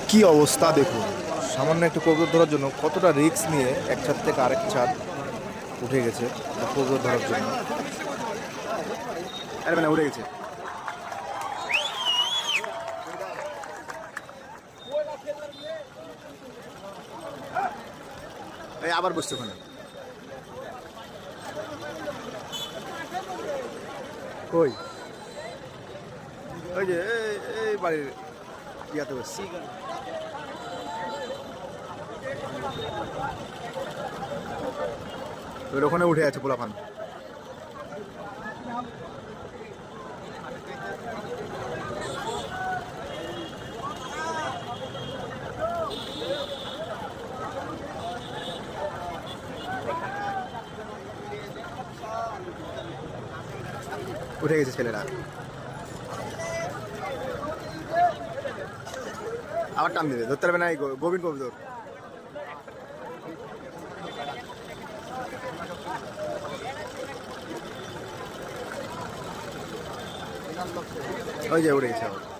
কি অবস্থা দেখুন, সামান্য একটু কবুতর ধরার জন্য কতটা রিস্ক নিয়ে এক ছাদ থেকে আরেক ছাদ উঠে গেছে একটা কবুতর ধরার জন্য। আরে মানে উঠে গেছে। এই আবার বসছে ওখানে। কই ওই যে এই বাড়ির ইয়াতে বসছে। ওখানে উঠে আছে পোলাপান। উঠে গেছে ছেলেরা, আবার টান দিবে, ধরতে পারবে না। এই গোবিন্দ কবুতর ওই যে উড়ে গেছে আবার।